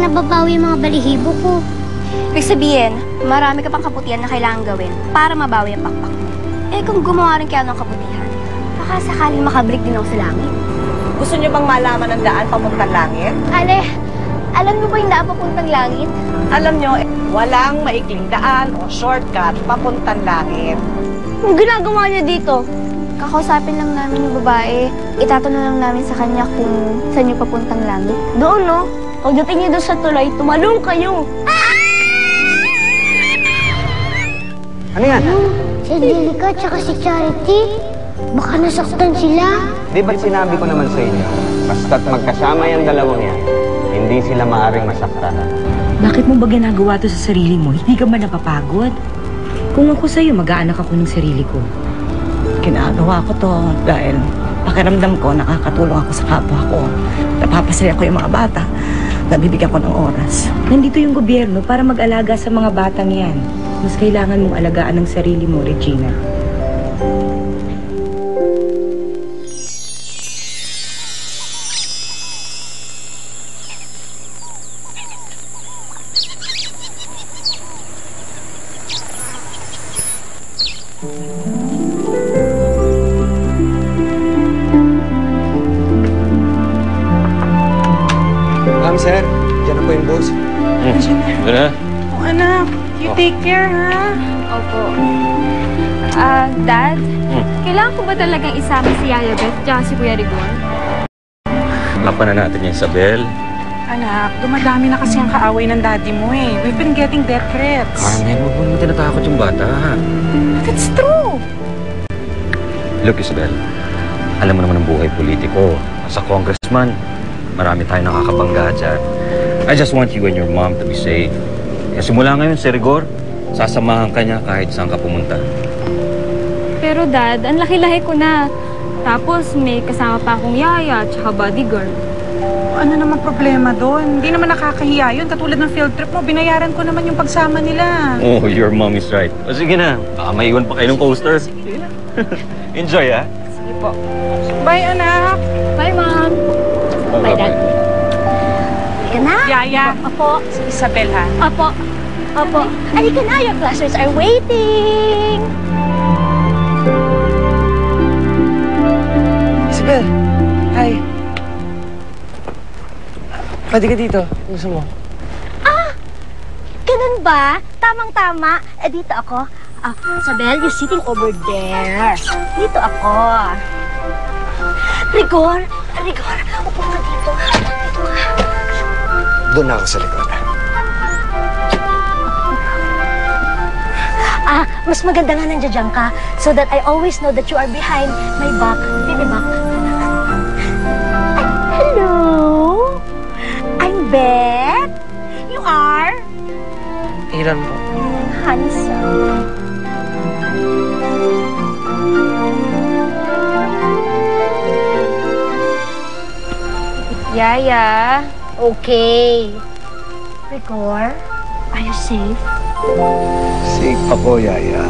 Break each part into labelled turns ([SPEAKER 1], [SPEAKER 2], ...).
[SPEAKER 1] nababawi yung mga balihibo ko?
[SPEAKER 2] Ibig sabihin, marami ka pang kabutihan na kailangan gawin para mabawi ang pakpak mo. Eh kung gumawa rin kaya ng kabutihan, baka sakaling makabalik din ako sa langit.
[SPEAKER 3] Gusto niyo bang malaman ang daan papuntang langit?
[SPEAKER 2] Ale, alam niyo ba yung daan papuntang langit?
[SPEAKER 3] Alam niyo, walang maikling daan o shortcut papuntang langit.
[SPEAKER 2] Ang ginagawa niya dito? Kakausapin lang namin yung babae. Itatanong lang namin sa kanya kung saan yung papuntang langit. Doon, no? Pagdating niyo doon sa tulay, tumalong kayo.
[SPEAKER 4] Ano yan?
[SPEAKER 1] Si Angelica tsaka si Charity. Baka nasaktan sila.
[SPEAKER 4] Di ba't sinabi ko naman sa inyo, basta't magkasama yung dalawang yan, hindi sila maaaring masaktan.
[SPEAKER 5] Bakit mo ba ginagawa to sa sarili mo? Hindi ka ba napapagod? Kung ako sa'yo, mag-aanak ako ng sarili ko.
[SPEAKER 3] Ginagawa ko to dahil pakiramdam ko nakakatulong ako sa kapwa ko. Napapasaya ko yung mga bata. Nabibigyan ko ng oras.
[SPEAKER 5] Nandito yung gobyerno para mag-alaga sa mga batang yan. Mas kailangan mong alagaan ng sarili mo, Regina.
[SPEAKER 4] Sir, dyan na po yung boss.
[SPEAKER 6] Doon na?
[SPEAKER 7] Oh, anak, you take care, ha?
[SPEAKER 2] Opo. Dad, kailangan ko ba talagang isama si Yaya Beth at si Kuya Rigor?
[SPEAKER 6] Lapan na natin yung Isabel.
[SPEAKER 7] Anak, dumadami na kasi ang kaaway ng daddy mo eh. We've been getting death threats.
[SPEAKER 6] Carmen, huwag mo tinatakot yung bata.
[SPEAKER 7] That's true.
[SPEAKER 6] Look, Isabel, alam mo naman ang buhay politiko. Sa congressman, marami tayong nakakabangga dyan. I just want you and your mom to be safe. Kasi mula ngayon, si Rigor, sasamahan ka niya kahit saan ka pumunta.
[SPEAKER 2] Pero Dad, ang laki-laki ko na. Tapos may kasama pa akong yaya at saka bodyguard.
[SPEAKER 7] Ano naman problema doon? Hindi naman nakakahiya yun. Katulad ng field trip mo, binayaran ko naman yung pagsama nila.
[SPEAKER 6] Oh, your mom is right. O sige na, baka maiwan pa kayo ng posters. Sige na. Enjoy, ha?
[SPEAKER 7] Sige po. Bye, anak.
[SPEAKER 2] Bye, Mom.
[SPEAKER 6] Bye, Dad.
[SPEAKER 2] Halika na.
[SPEAKER 7] Yaya.
[SPEAKER 2] Opo.
[SPEAKER 7] Si Isabel, ha?
[SPEAKER 2] Opo. Opo. Halika na, your classmates are waiting.
[SPEAKER 8] Isabel, hi. Pwede ka dito. Gusto mo?
[SPEAKER 2] Ganun ba? Tamang-tama. Dito ako. Isabel, you're sitting over there. Dito ako. Rigor, upo ka dito. Dito ka.
[SPEAKER 4] Doon na ako sa likod.
[SPEAKER 2] Mas maganda nga nandiyan ka so that I always know that you are behind my back. Baby back. Hello? I'm Beth. You are?
[SPEAKER 8] Ilan po?
[SPEAKER 2] Handsome. Yaya. Okay. Rigor, are you safe?
[SPEAKER 4] Safe ako, Yaya.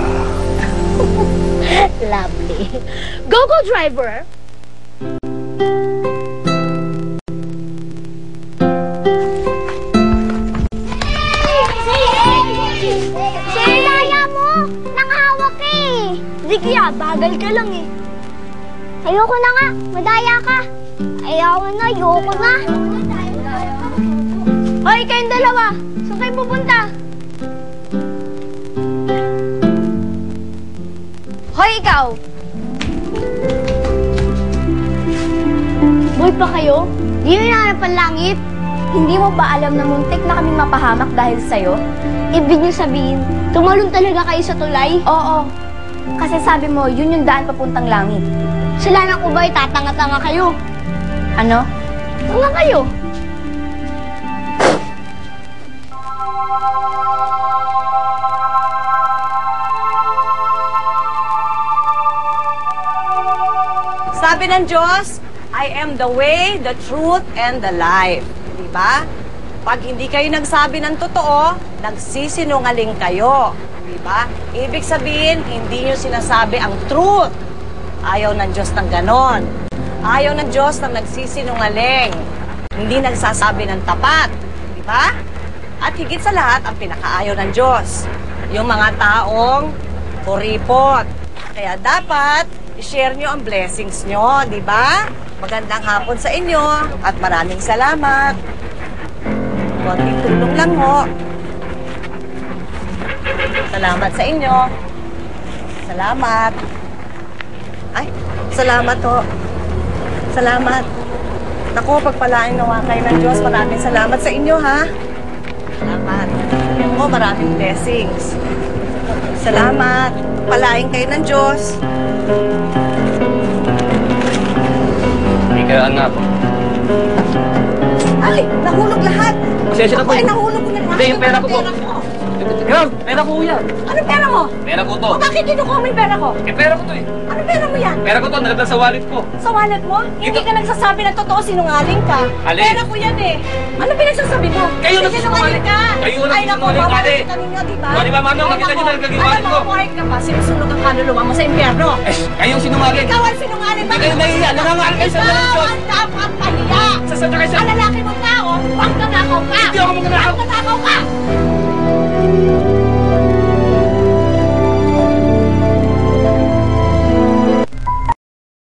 [SPEAKER 2] Lovely. Go, driver!
[SPEAKER 1] Yaya mo! Nanghawak eh!
[SPEAKER 2] Di kaya, bagal ka lang eh.
[SPEAKER 1] Ayoko na nga! Madaya ka! Ayoko na!
[SPEAKER 2] Hoy, kayong dalawa! Saan kayo pupunta? Hoy, ikaw! Boy pa kayo? Di nyo hinahanap ang langit? Hindi mo ba alam na muntik na kaming mapahamak dahil sa'yo? Ibig niyo sabihin, tumalon talaga kayo sa tulay? Oo. Kasi sabi mo, yun yung daan papuntang langit. Sila na ko ba itatanga-tanga kayo? Ano? Tanga kayo?
[SPEAKER 3] Sabi ng Diyos, I am the way, the truth, and the life. Diba? Pag hindi kayo nagsabi ng totoo, nagsisinungaling kayo. Diba? Ibig sabihin, hindi nyo sinasabi ang truth. Ayaw ng Diyos ng ganon. Ayaw ng Diyos ng nagsisinungaling. Hindi nagsasabi ng tapat. Diba? ba? At higit sa lahat, ang pinakaayaw ng Diyos, yung mga taong kuripot. Kaya dapat i-share nyo ang blessings nyo, di ba? Magandang hapon sa inyo at maraming salamat. Konting tulong lang ho. Salamat sa inyo. Salamat. Ay, salamat ho. Salamat. Naku, pagpalain nawa kayo ng Diyos. Maraming salamat sa inyo, ha? Salamat. Yan mo, maraming blessings. Salamat. Pagpalain kayo ng Diyos.
[SPEAKER 6] Hindi kaya anak.
[SPEAKER 3] Ay, nahulog lahat.
[SPEAKER 6] Pasensya na po.
[SPEAKER 3] Ay, nahulog ko na lahat.
[SPEAKER 6] Hindi, yung pera ko po. Yan, pera ko yan.
[SPEAKER 3] Ano pera mo?
[SPEAKER 6] Pera ko to.
[SPEAKER 3] O bakit kinukuha mo yung pera ko?
[SPEAKER 6] Eh, pera ko to eh.
[SPEAKER 3] Ano pera mo yan?
[SPEAKER 6] Pera ko to, nalagdag sa wallet ko.
[SPEAKER 3] Sa wallet mo? Hindi ka nagsasabi ng totoo, sinungaling ka.
[SPEAKER 6] Ali.
[SPEAKER 3] Pera ko yan eh. Ano pinagsasabi mo?
[SPEAKER 6] Kayo
[SPEAKER 3] Sinungaling
[SPEAKER 6] nagsisinungaling.
[SPEAKER 3] ka.
[SPEAKER 6] Kayo
[SPEAKER 3] Ay, naku,
[SPEAKER 6] nagsisinungaling, Ali.
[SPEAKER 3] babalik ka ninyo, di ba?
[SPEAKER 6] O, di ba, Mano? Nakita niyo nalagdag yung wallet ko.
[SPEAKER 3] Alam mo, kahit ka pa, sinusunog ang kaluluwa mo sa impyerno.
[SPEAKER 6] Eh, kayong sinungaling.
[SPEAKER 3] Ikaw ang sinungaling.
[SPEAKER 6] Hindi kayo nahihiya. Nangangaral kayo sa Diyos.
[SPEAKER 3] Ikaw ang dapat pahiya.
[SPEAKER 6] Sa kayo sa...
[SPEAKER 3] Ang lalaki mong tao, pangkanakaw ka.
[SPEAKER 6] Hindi ako magnanakaw.
[SPEAKER 3] Pangkanakaw ka.